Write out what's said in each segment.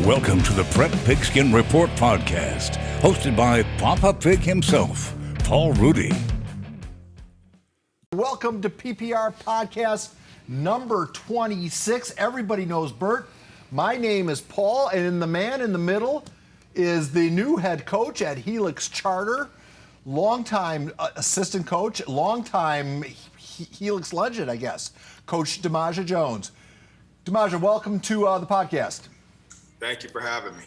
Welcome to the Prep Pigskin Report podcast, hosted by Papa Pig himself, Paul Rudy. Welcome to PPR Podcast number 26. Everybody knows Burt. My name is Paul, and the man in the middle is the new head coach at Helix Charter, longtime assistant coach, longtime Helix legend, I guess, Coach Damaja Jones. Damaja, welcome to the podcast. Thank you for having me.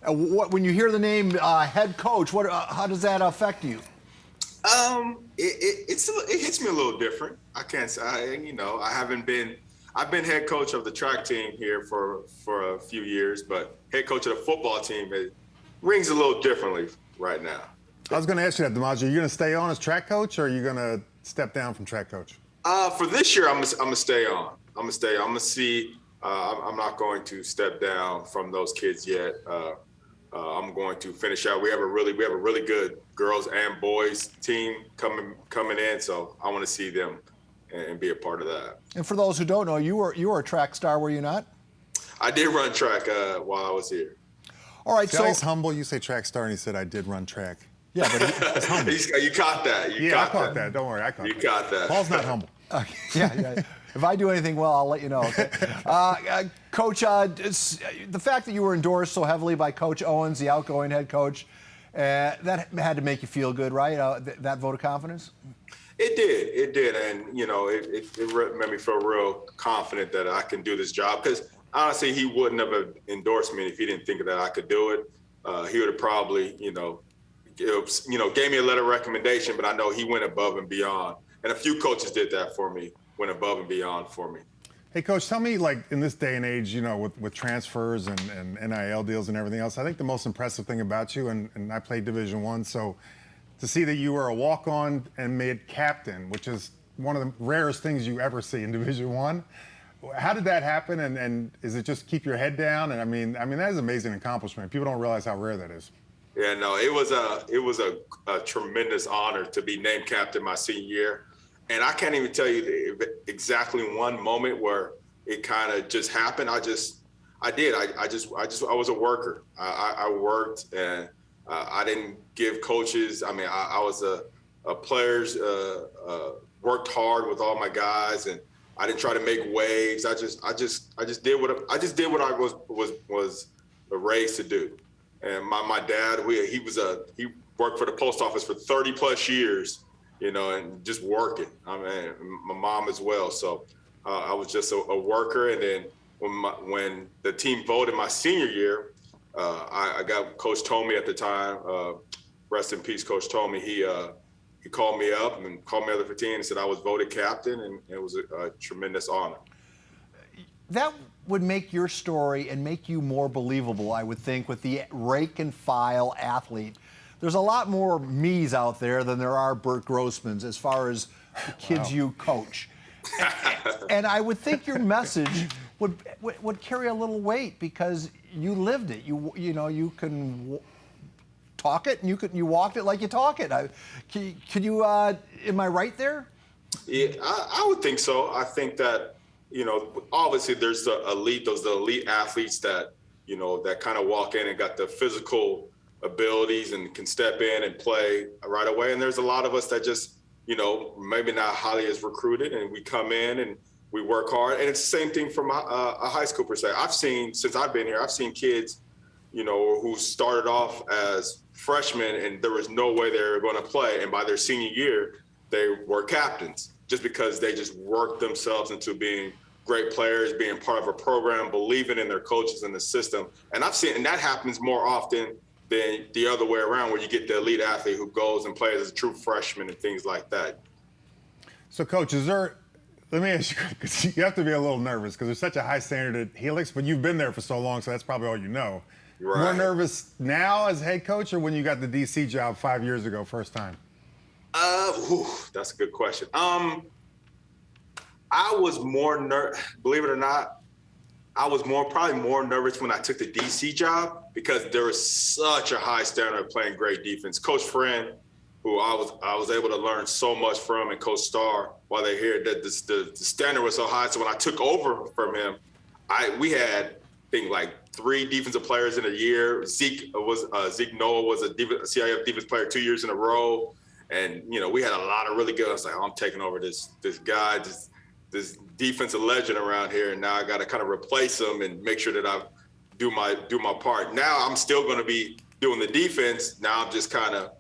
When you hear the name head coach, how does that affect you? It hits me a little different. I can't say, I've been head coach of the track team here for a few years, but head coach of the football team, it rings a little differently right now. I was going to ask you that, Damaja. Are you going to stay on as track coach, or are you going to step down from track coach? For this year, I'm gonna stay on. I'm gonna stay. I'm gonna see. I'm not going to step down from those kids yet. I'm going to finish out. We have a really good girls and boys team coming in, so I want to see them and be a part of that. And for those who don't know, you were a track star, were you not? I did run track while I was here. All right, so he's humble. You say track star, and he said, "I did run track." Yeah, but he's humble. You caught that. I caught that. Don't worry, I caught that. You caught that. Paul's not humble. Yeah. If I do anything well, I'll let you know. Okay? Coach, the fact that you were endorsed so heavily by Coach Owens, the outgoing head coach, that had to make you feel good, right? That vote of confidence? It did. And, it made me feel real confident that I can do this job. Because, honestly, he wouldn't have endorsed me if he didn't think that I could do it. He would have probably, gave me a letter of recommendation, but I know he went above and beyond. And a few coaches did that for me. Went above and beyond for me. Hey, Coach, tell me, in this day and age, with transfers and NIL deals and everything else, I think the most impressive thing about you, and I played Division I, so to see that you were a walk-on and made captain, which is one of the rarest things you ever see in Division I. How did that happen, and is it just keep your head down? And I mean that is an amazing accomplishment. People don't realize how rare that is. Yeah, no, it was a tremendous honor to be named captain my senior year. And I can't even tell you exactly one moment where it kind of just happened. I was a worker. I worked, and I didn't give coaches. I mean, I was a players, worked hard with all my guys, and I didn't try to make waves. I just did what I was raised to do. And my dad, he worked for the post office for 30 plus years. And just working. I mean, my mom as well. So I was just a worker. And then when the team voted my senior year, I got Coach Tomey at the time. Rest in peace, Coach Tomey. He called me up and called me up the team and said I was voted captain, and it was a tremendous honor. That would make your story and make you more believable, I would think, with the rake and file athlete. There's a lot more me's out there than there are Burt Grossmans as far as the kids you coach. And I would think your message would carry a little weight because you lived it. You can talk it, and you walked it like you talk it. Could you? Am I right there? Yeah, I would think so. I think that obviously there's the elite athletes that that kind of walk in and got the physical abilities and can step in and play right away. And there's a lot of us that just, maybe not highly as recruited, and we come in and we work hard. And it's the same thing from a high school perspective. Since I've been here, I've seen kids, who started off as freshmen and there was no way they were going to play. And by their senior year, they were captains just because they just worked themselves into being great players, being part of a program, believing in their coaches and the system. And and that happens more often than the other way around, where you get the elite athlete who goes and plays as a true freshman and things like that. So, Coach, let me ask you, because you have to be a little nervous because there's such a high standard at Helix, but you've been there for so long, so that's probably all you know. Right. More nervous now as head coach or when you got the DC job 5 years ago, first time? That's a good question. I was more believe it or not, I was probably more nervous when I took the DC job because there was such a high standard of playing great defense. Coach Friend, who I was able to learn so much from, and Coach Starr, while they're here, that the standard was so high. So when I took over from him, we had things like 3 defensive players in a year. Zeke Noah was a CIF defensive player 2 years in a row. And, we had a lot of really good. I was like, I'm taking over this guy, this defensive legend around here. And now I got to kind of replace him and make sure that I do my part. Now I'm still going to be doing the defense. Now I'm just kind of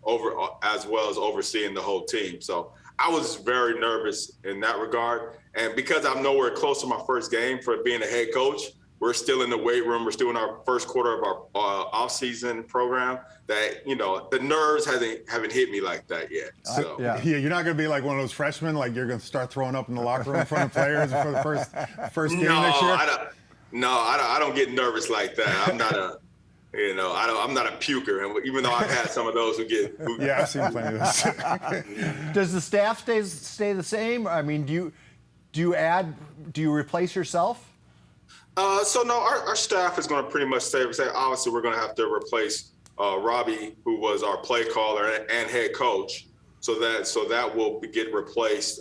as well as overseeing the whole team. So I was very nervous in that regard. And because I'm nowhere close to my first game for being a head coach, we're still in the weight room. We're still in our first quarter of our off-season program. That the nerves haven't hit me like that yet. So yeah, you're not going to be like one of those freshmen, like you're going to start throwing up in the locker room in front of players for the first game next year. I don't get nervous like that. I'm not I'm not a puker, and even though I've had some of those yeah, I've seen plenty of those. Does the staff stay the same? I mean, do you replace yourself? So no, our staff is going to pretty much stay. Obviously, we're going to have to replace Robbie, who was our play caller and head coach. So that will get replaced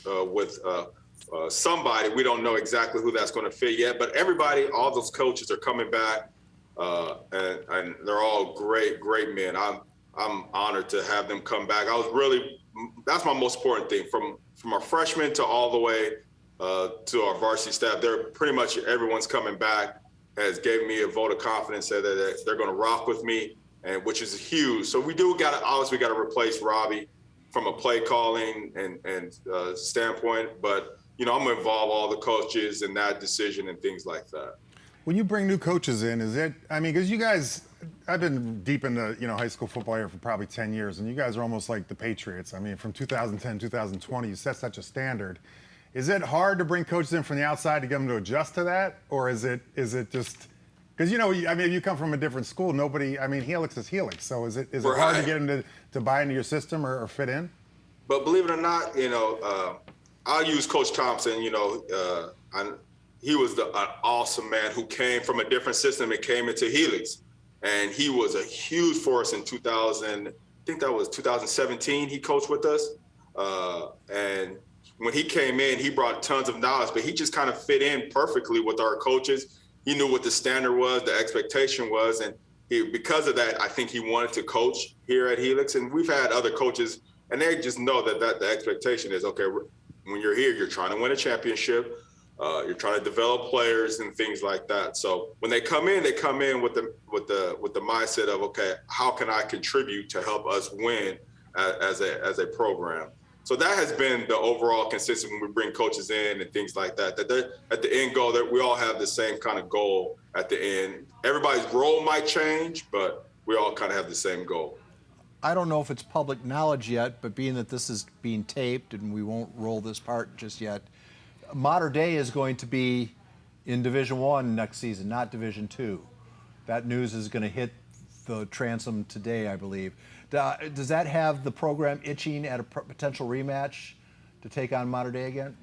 with somebody. We don't know exactly who that's going to fit yet, but all those coaches are coming back. And they're all great men. I'm honored to have them come back. That's my most important thing. From our freshmen to all the way to our varsity staff, they're pretty much everyone's coming back. Has gave me a vote of confidence, said that they're going to rock with me, and which is huge. So we got to replace Robbie from a play calling and standpoint. But I'm going to involve all the coaches in that decision and things like that. When you bring new coaches in, because you guys, I've been deep into, high school football here for probably 10 years, and you guys are almost like the Patriots. I mean, from 2010, 2020, you set such a standard. Is it hard to bring coaches in from the outside to get them to adjust to that? Or is it just, because, you come from a different school, Helix is Helix. So is it hard to get them to buy into your system or fit in? But believe it or not, I'll use Coach Thompson, he was an awesome man who came from a different system and came into Helix. And he was a huge force in 2017, he coached with us. And when he came in, he brought tons of knowledge, but he just kind of fit in perfectly with our coaches. He knew what the standard was, the expectation was. And because of that, I think he wanted to coach here at Helix. And we've had other coaches, and they just know that the expectation is, okay, when you're here, you're trying to win a championship. You're trying to develop players and things like that. So when they come in with the mindset of, okay, how can I contribute to help us win as a program? So that has been the overall consistent when we bring coaches in and things like that. That they're at the end goal, that we all have the same kind of goal at the end. Everybody's role might change, but we all kind of have the same goal. I don't know if it's public knowledge yet, but being that this is being taped and we won't roll this part just yet, Mater Dei is going to be in Division I next season, not Division II. That news is going to hit the transom today, I believe. Does that have the program itching at a potential rematch to take on Mater Dei again?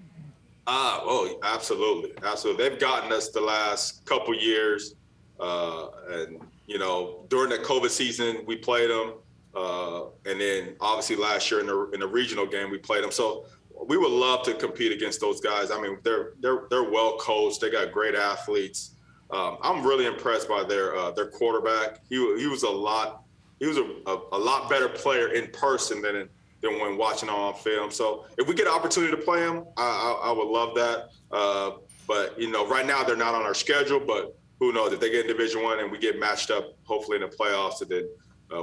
Oh, absolutely. They've gotten us the last couple years. And, during the COVID season, we played them. And then obviously last year in the regional game, we played them. So we would love to compete against those guys. I mean, they're well coached. They got great athletes. I'm really impressed by their quarterback. He was a lot better player in person than when watching on film. So if we get an opportunity to play him, I would love that. But right now they're not on our schedule. But who knows, if they get in Division I and we get matched up, hopefully in the playoffs, and then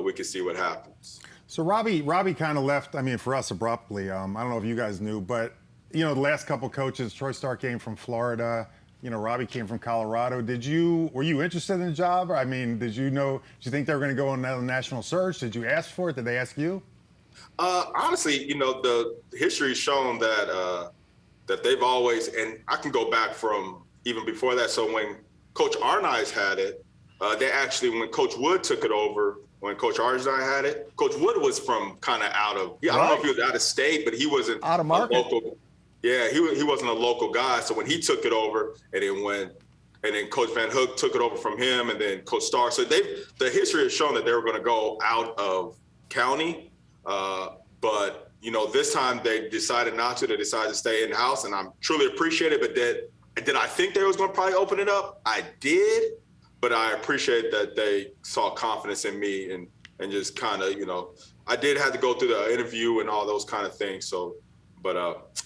we can see what happens. So Robbie kind of left, for us abruptly. I don't know if you guys knew, but, the last couple coaches, Troy Stark came from Florida, Robbie came from Colorado. Were you interested in the job? Did you think they were going to go on a national search? Did you ask for it? Did they ask you? Honestly, the history has shown that they've always, and I can go back from even before that. So when Coach Arnaiz had it, they actually, when Coach Wood took it over, when Coach Arnaiz had it, Coach Wood was from kind of I don't know if he was out of state, but he wasn't out of market. Local. Yeah, he wasn't a local guy. So when he took it over, and then Coach Van Hook took it over from him, and then Coach Starr. So the history has shown that they were going to go out of county, but this time they decided not to. They decided to stay in house, and I'm truly appreciative. But did I think they was going to probably open it up? I did. but I appreciate that they saw confidence in me and just kind of, I did have to go through the interview and all those kind of things. So, but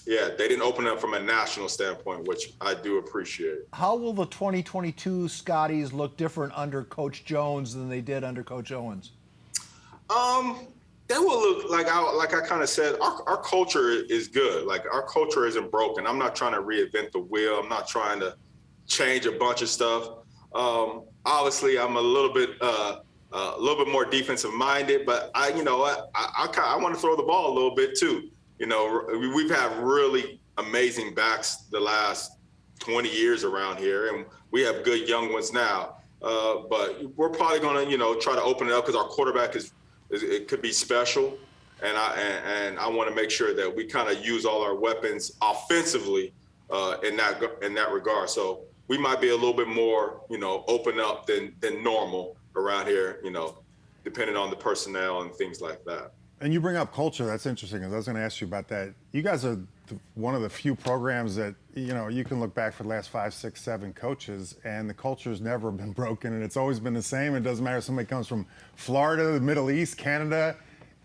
yeah, they didn't open up from a national standpoint, which I do appreciate. How will the 2022 Scotties look different under Coach Jones than they did under Coach Owens? They will look like I kind of said, our culture is good. Like, our culture isn't broken. I'm not trying to reinvent the wheel. I'm not trying to change a bunch of stuff. Obviously, I'm a little bit more defensive minded, but I want to throw the ball a little bit too. We've had really amazing backs the last 20 years around here, and we have good young ones now. But we're probably going to, try to open it up because our quarterback it could be special, and I want to make sure that we kind of use all our weapons offensively in that regard. So we might be a little bit more, open up than normal around here, depending on the personnel and things like that. And you bring up culture. That's interesting, because I was going to ask you about that. You guys are one of the few programs that, you can look back for the last 5, 6, 7 coaches, and the culture's never been broken, and it's always been the same. It doesn't matter if somebody comes from Florida, the Middle East, Canada,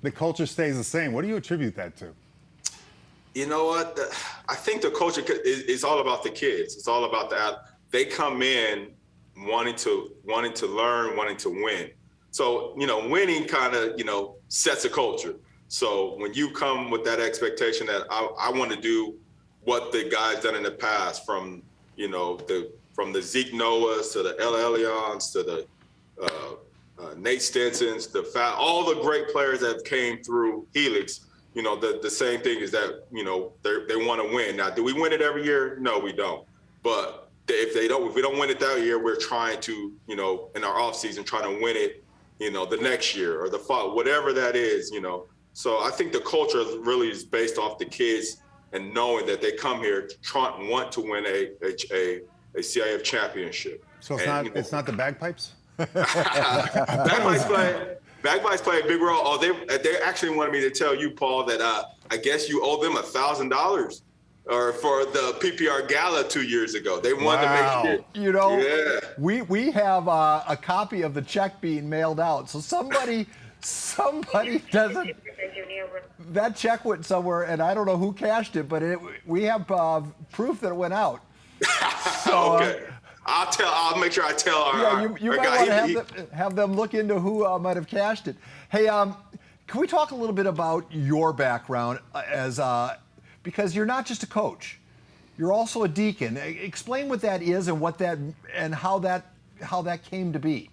the culture stays the same. What do you attribute that to? You know what? I think the culture is all about the kids. It's all about they come in wanting to learn, wanting to win. So, winning kind of, sets a culture. So when you come with that expectation that I want to do what the guys done in the past, from the Zeke Noahs to the El Elion's to the Nate Stinson's, all the great players that came through Helix, the same thing is that, they want to win. Now, do we win it every year? No, we don't. But if we don't win it that year, we're trying to, in our off season, trying to win it, the next year or the fall, whatever that is, So I think the culture really is based off the kids and knowing that they come here want to win a CIF championship. So it's not the bagpipes? Bagpipes play a big role. Oh, they actually wanted me to tell you, Paul, that I guess you owe them $1,000 or for the PPR Gala 2 years ago. They wanted to make sure. Yeah. We have a copy of the check being mailed out. So somebody doesn't. That check went somewhere, and I don't know who cashed it, but we have proof that it went out. So, okay. I'll make sure I tell our you might guy. want to have them look into who might have cashed it. Hey, can we talk a little bit about your background because you're not just a coach, you're also a deacon. Explain what that is and how that came to be.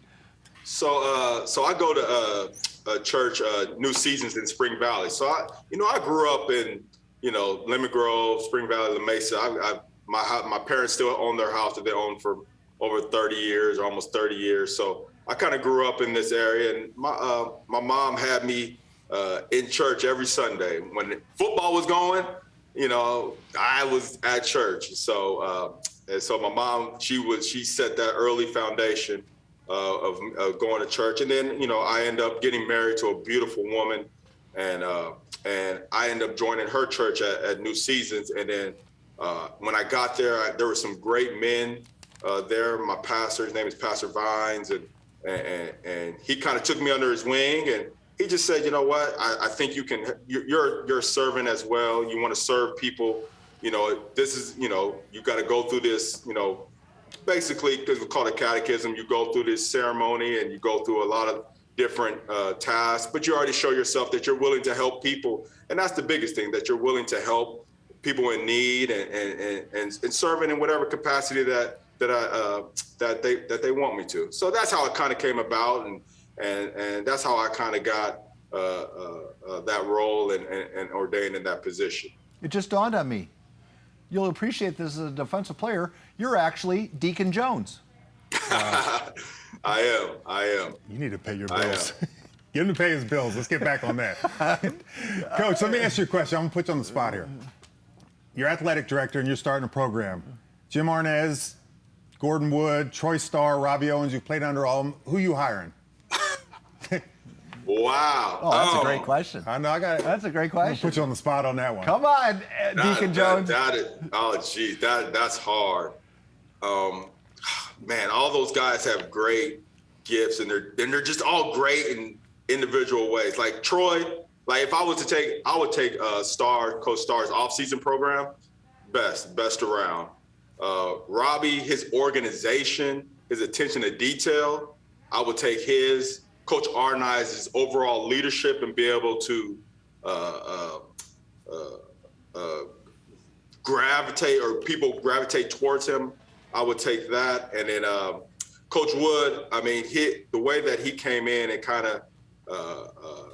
So I go to a church, New Seasons in Spring Valley. So I grew up in Lemon Grove, Spring Valley, La Mesa. My parents still own their house that they owned for over 30 years, or almost 30 years. So I kind of grew up in this area, and my mom had me in church every Sunday. When football was going, I was at church. So my mom, she set that early foundation of going to church, and then I end up getting married to a beautiful woman, and I end up joining her church at New Seasons, and then. When I got there, there were some great men there. My pastor, his name is Pastor Vines, and he kind of took me under his wing, and he just said, you know what, I think you're a servant as well. You want to serve people. This is, you got to go through this, basically, because we call it catechism. You go through this ceremony and you go through a lot of different tasks, but you already show yourself that you're willing to help people. And that's the biggest thing, that you're willing to help people in need and serving in whatever capacity that they want me to. So that's how it kind of came about, and that's how I kind of got that role and ordained in that position. It just dawned on me. You'll appreciate this as a defensive player. You're actually Deacon Jones. I am. You need to pay your bills. Get him to pay his bills. Let's get back on that. Coach, let me ask you a question. I'm going to put you on the spot here. You're athletic director and you're starting a program. Jim Arnaz, Gordon Wood, Troy Starr, Robbie Owens, you've played under all of them. Who you hiring? Wow. Oh, that's a great question. I know, That's a great question. I'll put you on the spot on that one. Come on, Deacon Jones. That's hard. man, all those guys have great gifts, and they're just all great in individual ways. Like Troy, like if I was to take, I would take Coach Starr's off-season program, best around. Robbie, his organization, his attention to detail, I would take his. Coach Arnice's overall leadership and be able to gravitate, or people gravitate towards him, I would take that. And then Coach Wood, I mean, the way that he came in and kind of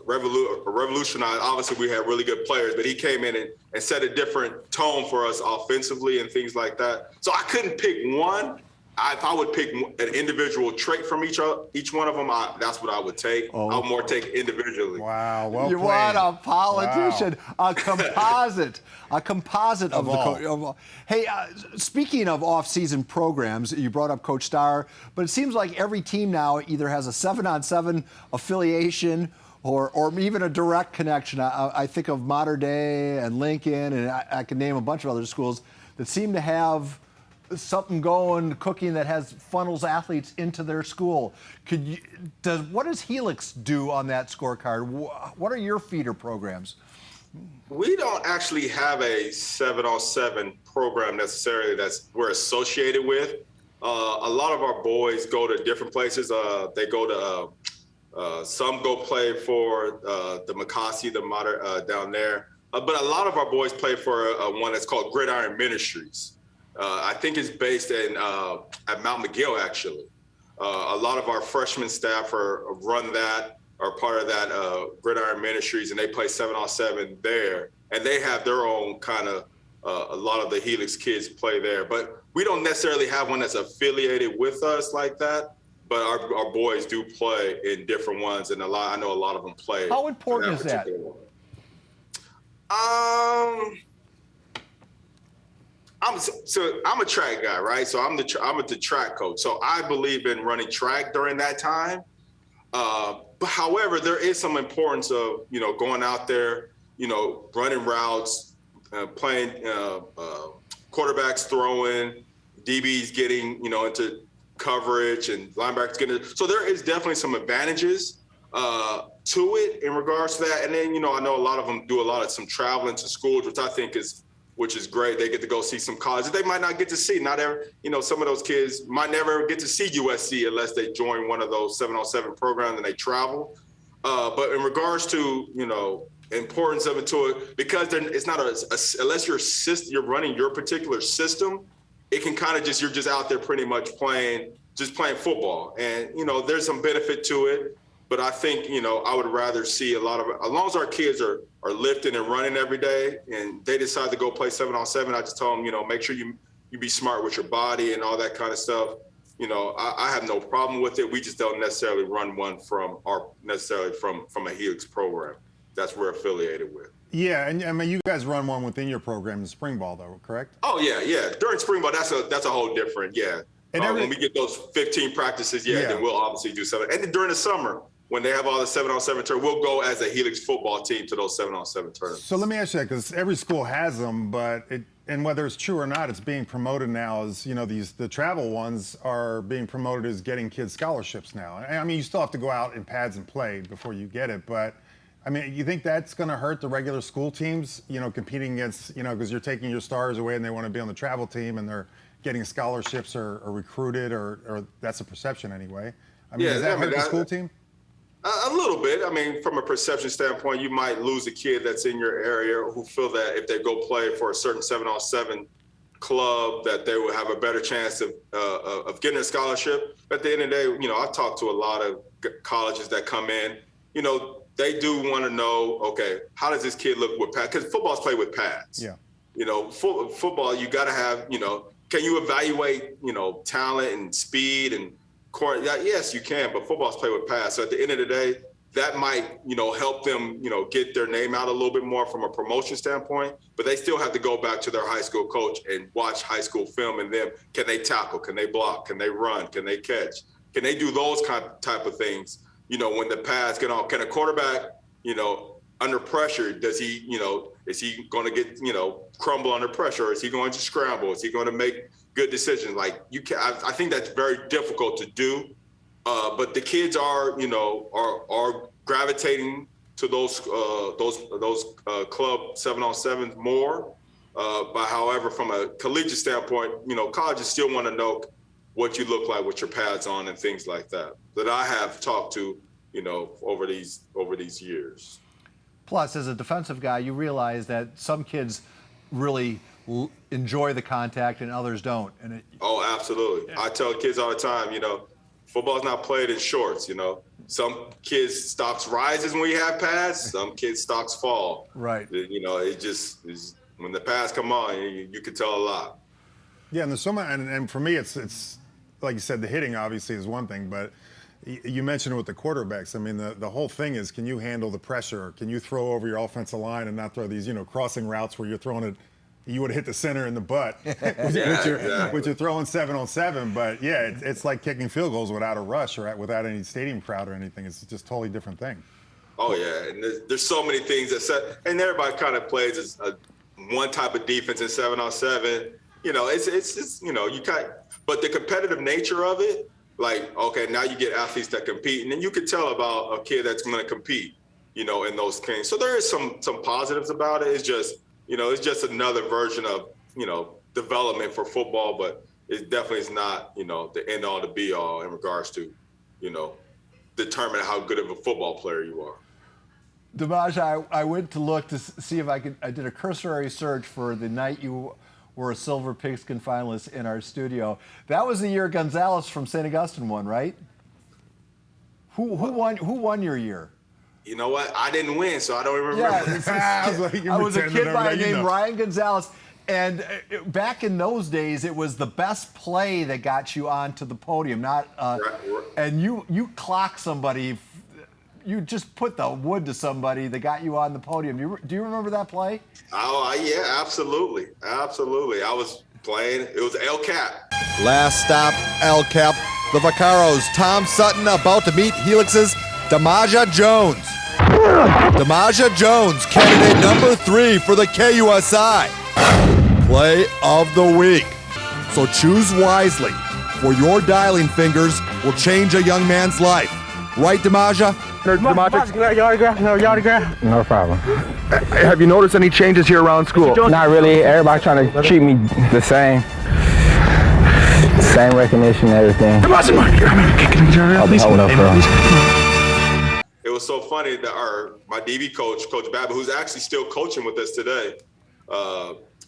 revolutionized. Obviously, we had really good players, but he came in and set a different tone for us offensively and things like that. So I couldn't pick one. If I would pick an individual trait from each one of them, that's what I would take. I would more take individually. Wow, well You played. want a politician, Wow. a composite of the coach. Hey, speaking of off-season programs, you brought up Coach Starr, but it seems like every team now either has a 7-on-7 affiliation or even a direct connection. I think of Mater Dei and Lincoln, and I can name a bunch of other schools that seem to have something going, cooking that funnels athletes into their school. What does Helix do on that scorecard? What are your feeder programs? We don't actually have a 7-on-7 program necessarily that's we're associated with. A lot of our boys go to different places. They go to some go play for the McCossie, the Mater down there. But a lot of our boys play for one that's called Gridiron Ministries. I think it's based at Mount McGill, actually. A lot of our freshman staff run that, are part of that Gridiron Ministries, and they play 7-on-7 there. And they have their own kind of, a lot of the Helix kids play there. But we don't necessarily have one that's affiliated with us like that. But our boys do play in different ones, and I know a lot of them play. How important is that? I'm a track guy, right? So I'm the track coach. So I believe in running track during that time. But however, there is some importance of, going out there, running routes, playing quarterbacks throwing, DBs getting, into coverage, and linebackers getting. So there is definitely some advantages to it in regards to that. And then, I know a lot of them do some traveling to schools, which is great. They get to go see some colleges they might not get to see. Not every, some of those kids might never get to see USC unless they join one of those 7-on-7 programs and they travel. But in regards to, importance of it to it, because it's not unless you're running your particular system, it can kind of you're just out there pretty much playing football. And, there's some benefit to it. But I think, I would rather see a lot of it. As long as our kids are lifting and running every day and they decide to go play 7-on-7, I just tell them, make sure you be smart with your body and all that kind of stuff. I have no problem with it. We just don't necessarily run one from a Helix program that's we're affiliated with. Yeah, and I mean, you guys run one within your program in spring ball, though, correct? Oh, yeah. During spring ball, that's a whole different, yeah. And when we get those 15 practices, then we'll obviously do 7. And then during the summer, when they have all the 7-on-7 tournaments, we'll go as a Helix football team to those 7-on-7 tournaments. So let me ask you that, because every school has them, but and whether it's true or not, it's being promoted now as, the travel ones are being promoted as getting kids scholarships now. I mean, you still have to go out in pads and play before you get it, but I mean, you think that's going to hurt the regular school teams, competing against, because you're taking your stars away and they want to be on the travel team and they're getting scholarships or recruited, or that's a perception anyway. I mean, does that hurt the school team? A little bit. I mean, from a perception standpoint, you might lose a kid that's in your area who feel that if they go play for a certain 7-on-7 club, that they will have a better chance of getting a scholarship. At the end of the day, I've talked to a lot of colleges that come in. They do want to know, okay, how does this kid look with pads? Because football's played with pads. Yeah. Football, you got to have, can you evaluate, talent and speed and court? Yes, you can, but football's played with pads. So at the end of the day, that might, help them, get their name out a little bit more from a promotion standpoint, but they still have to go back to their high school coach and watch high school film and them. Can they tackle? Can they block? Can they run? Can they catch? Can they do those type of things? When the pads get on, can a quarterback, under pressure, does he, is he going to get, crumble under pressure? Or is he going to scramble? Is he going to make good decisions. Like I think that's very difficult to do. But the kids are gravitating to those club 7-on-7s more. But however, from a collegiate standpoint, colleges still want to know what you look like with your pads on and things like that. That I have talked to, over these years. Plus, as a defensive guy, you realize that some kids really enjoy the contact and others don't. Oh, absolutely. I tell kids all the time, football's not played in shorts, Some kids' stocks rises when you have pads, some kids' stocks fall. Right. It just is, when the pads come on, you can tell a lot. Yeah, and there's so much, and for me, it's like you said, the hitting obviously is one thing, but you mentioned it with the quarterbacks. I mean, the whole thing is, can you handle the pressure? Can you throw over your offensive line and not throw these, crossing routes where you're throwing it, you would hit the center in the butt, which you're throwing 7-on-7. But yeah, it's like kicking field goals without a rush or without any stadium crowd or anything. It's just a totally different thing. Oh yeah, and there's so many things and everybody kind of plays as one type of defense in 7-on-7. It's you but the competitive nature of it, like, okay, now you get athletes that compete, and then you can tell about a kid that's going to compete, in those things. So there is some positives about it. It's just, it's just another version of, development for football, but it definitely is not, the end all to be all in regards to, determine how good of a football player you are. Damaja, I went to look to see if I did a cursory search for the night you were a Silver Pigskin finalist in our studio. That was the year Gonzalez from St. Augustine won, right? Who won your year? You know what? I didn't win, so I don't even remember. Yeah, I was a kid by the name Ryan Gonzalez, and back in those days, it was the best play that got you onto the podium. And you clocked somebody. You just put the wood to somebody that got you on the podium. Do you remember that play? Oh, yeah, absolutely. Absolutely. I was playing. It was El Cap. Last stop, El Cap. The Vaqueros, Tom Sutton about to meet Helix's Damaja Jones. Damaja Jones, candidate number 3 for the KUSI. Play of the week. So choose wisely, for your dialing fingers will change a young man's life. Right, Damaja? Damaja, can I have your autograph? No problem. Have you noticed any changes here around school? Not really. Everybody trying to treat me the same. Same recognition and everything. It was so funny that my DB coach, Coach Babbitt, who's actually still coaching with us today,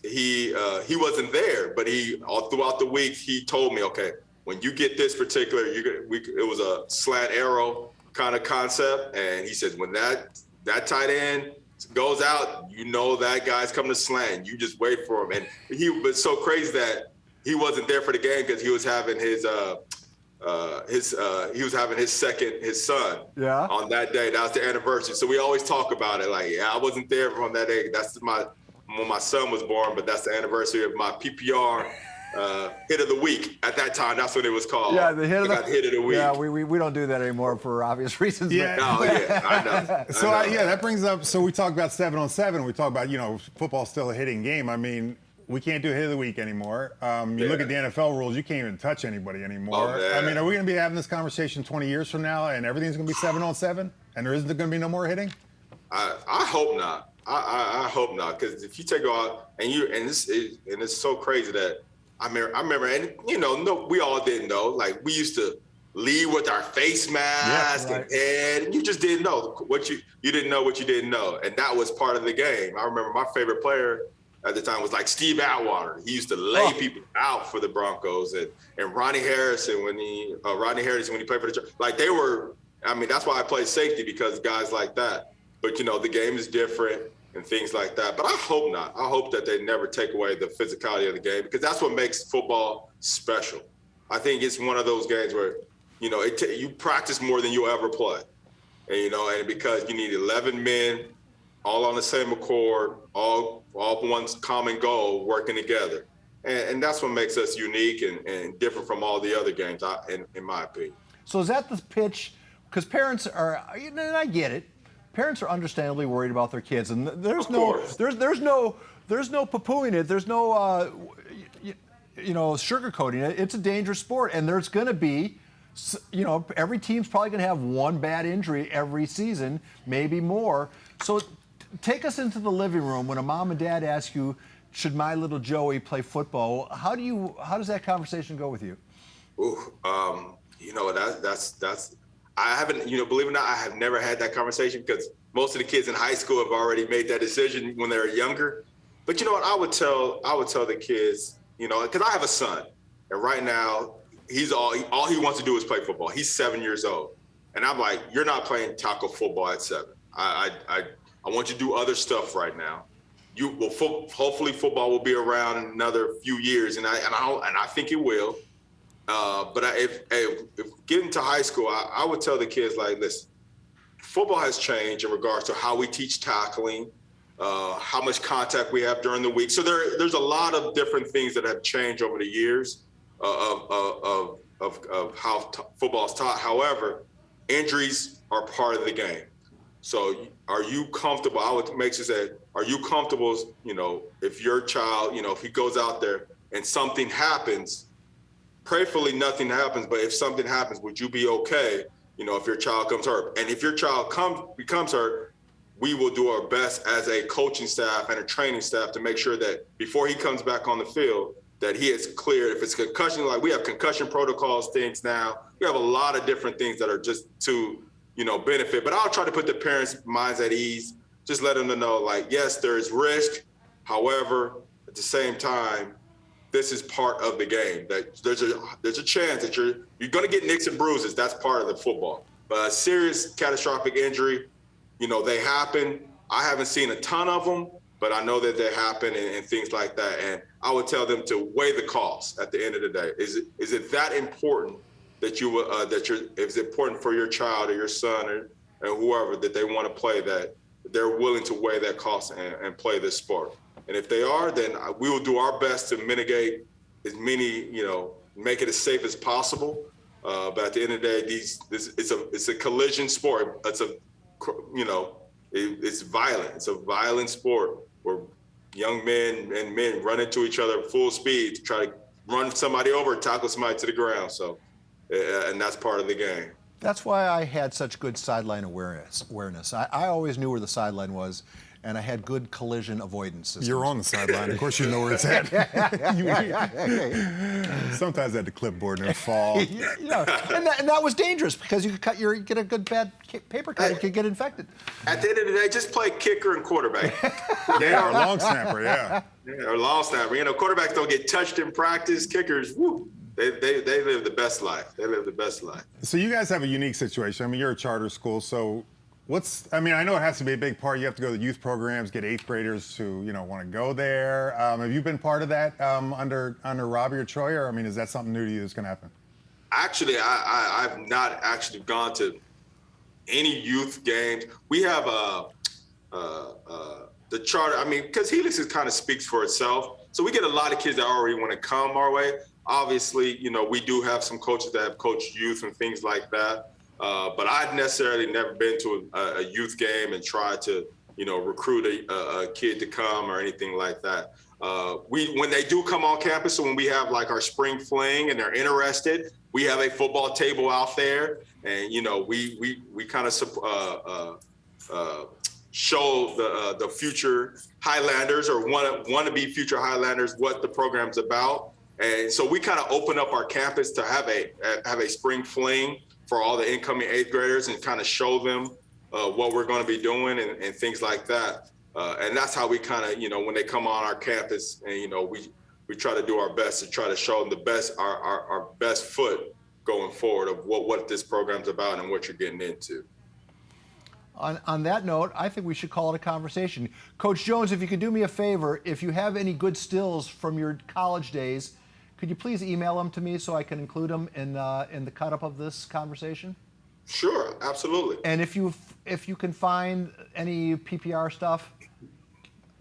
he wasn't there, but all throughout the week he told me, okay, when you get this particular, it was a slant arrow kind of concept, and he says when that tight end goes out, that guy's coming to slant. You just wait for him. And he was so crazy that he wasn't there for the game because he was having his son on that day. That was the anniversary. So we always talk about it. Like, I wasn't there from that day. That's when my son was born, but that's the anniversary of my PPR hit of the week. At that time, that's what it was called. Yeah, the hit of the week. Yeah, we don't do that anymore for obvious reasons. Yeah, I know. So that brings up. So we talk about 7-on-7. We talk about football's still a hitting game. I mean, we can't do hit of the week anymore. You look at the NFL rules, you can't even touch anybody anymore. Oh, I mean, are we going to be having this conversation 20 years from now and everything's going to be 7-on-7 and there isn't going to be no more hitting? I hope not. I hope not, because if you take out and it's so crazy that I remember, and we all didn't know. Like, we used to lead with our face mask and you just didn't know what you didn't know what you didn't know, and that was part of the game. I remember my favorite player at the time was like Steve Atwater. He used to lay people out for the Broncos, and Ronnie Harrison when he played for the like they were. I mean, that's why I play safety, because guys like that. But the game is different and things like that. But I hope not. I hope that they never take away the physicality of the game, because that's what makes football special. I think it's one of those games where you practice more than you'll ever play, and because you need 11 men all on the same accord, all one common goal, working together. And that's what makes us unique and different from all the other games, in my opinion. So is that the pitch? Because parents are, and I get it, parents are understandably worried about their kids, and there's no poo-pooing it. There's no, sugarcoating it. It's a dangerous sport, and there's going to be, every team's probably going to have one bad injury every season, maybe more. So take us into the living room when a mom and dad ask you, should my little Joey play football? How does that conversation go with you? That's I haven't, believe it or not, I have never had that conversation because most of the kids in high school have already made that decision when they were younger. But you know what, I would tell the kids, because I have a son, and right now all he wants to do is play football. He's 7 years old, and I'm like, you're not playing tackle football at 7. I want you to do other stuff right now. Hopefully football will be around in another few years, and I think it will. But if getting to high school, I would tell the kids, like, listen, football has changed in regards to how we teach tackling, how much contact we have during the week. So there's a lot of different things that have changed over the years of how football is taught. However, injuries are part of the game. So are you comfortable? I would make sure say, are you comfortable, if your child, if he goes out there and something happens, prayerfully nothing happens, but if something happens, would you be okay, if your child comes hurt? And if your child becomes hurt, we will do our best as a coaching staff and a training staff to make sure that before he comes back on the field, that he is clear. If it's concussion, like we have concussion protocols things now, we have a lot of different things that are just to, benefit. But I'll try to put the parents' minds at ease, just let them know, like, yes, there is risk. However, at the same time, this is part of the game. That there's a chance that you're going to get nicks and bruises. That's part of the football. But a serious catastrophic injury, they happen. I haven't seen a ton of them, but I know that they happen and things like that. And I would tell them to weigh the cost at the end of the day. Is it that important that it's important for your child or your son or whoever that they want to play, that they're willing to weigh that cost and play this sport? And if they are, then we will do our best to mitigate as many, make it as safe as possible. But at the end of the day, it's a collision sport. It's it's violent. It's a violent sport where young men and men run into each other at full speed to try to run somebody over, tackle somebody to the ground. So, and that's part of the game. That's why I had such good sideline awareness. I always knew where the sideline was, and I had good collision avoidance systems. You're on the sideline. Of course you know where it's at. Sometimes at the clipboard and fall. And that was dangerous because you could get a good bad paper cut, you could get infected. At the end of the day, just play kicker and quarterback. Or long snapper, or long snapper. Quarterbacks don't get touched in practice. Kickers, woo. They live the best life. They live the best life. So you guys have a unique situation. I mean, you're a charter school, so I know it has to be a big part. You have to go to youth programs, get 8th graders to, want to go there. Have you been part of that under Robbie or Troy, or, is that something new to you that's going to happen? Actually, I've not actually gone to any youth games. We have the charter, because Helix kind of speaks for itself. So we get a lot of kids that already want to come our way. Obviously, we do have some coaches that have coached youth and things like that. But I've necessarily never been to a youth game and tried to, recruit a kid to come or anything like that. When they do come on campus, so when we have like our spring fling and they're interested, we have a football table out there, and we kind of show the future Highlanders or want to be future Highlanders what the program's about. And so we kind of open up our campus to have a spring fling for all the incoming 8th graders and kind of show them what we're going to be doing and things like that. And that's how we kind of, when they come on our campus and, we try to do our best to try to show them the best, our best foot going forward of what this program's about and what you're getting into. On that note, I think we should call it a conversation. Coach Jones, if you could do me a favor, if you have any good stills from your college days, could you please email them to me so I can include them in the cut-up of this conversation? Sure, absolutely. And if you can find any PPR stuff.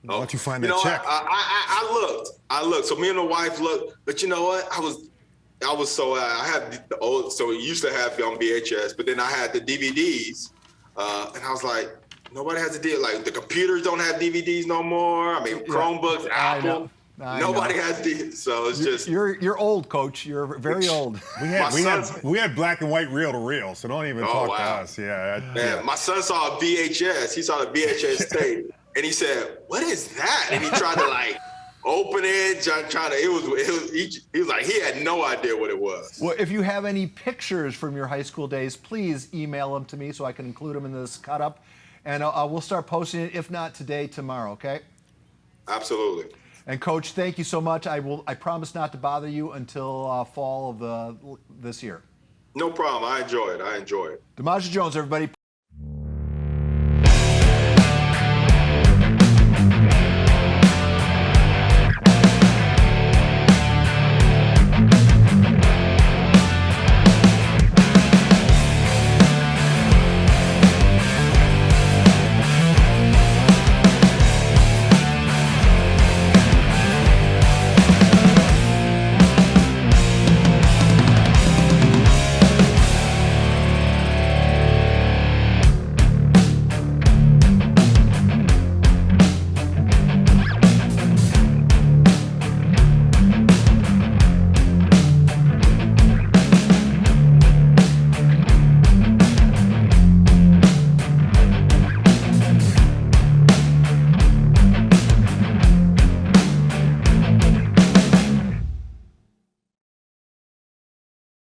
Why don't you find that check? I looked. So me and the wife looked, but you know what? I had the old, so we used to have it on VHS, but then I had the DVDs, and I was like, nobody has a deal. Like the computers don't have DVDs no more. Chromebooks, Apple. Nobody has these, so it's just. You're old, Coach. You're very old. We had black and white reel to reel, so don't even talk to us. Yeah. My son saw a VHS. He saw the VHS tape, and he said, "What is that?" And he tried to open it, he was like, he had no idea what it was. Well, if you have any pictures from your high school days, please email them to me so I can include them in this cut up. And we'll start posting it, if not today, tomorrow, okay? Absolutely. And Coach, thank you so much. I promise not to bother you until fall of this year. No problem. I enjoy it. Damaja Jones, everybody.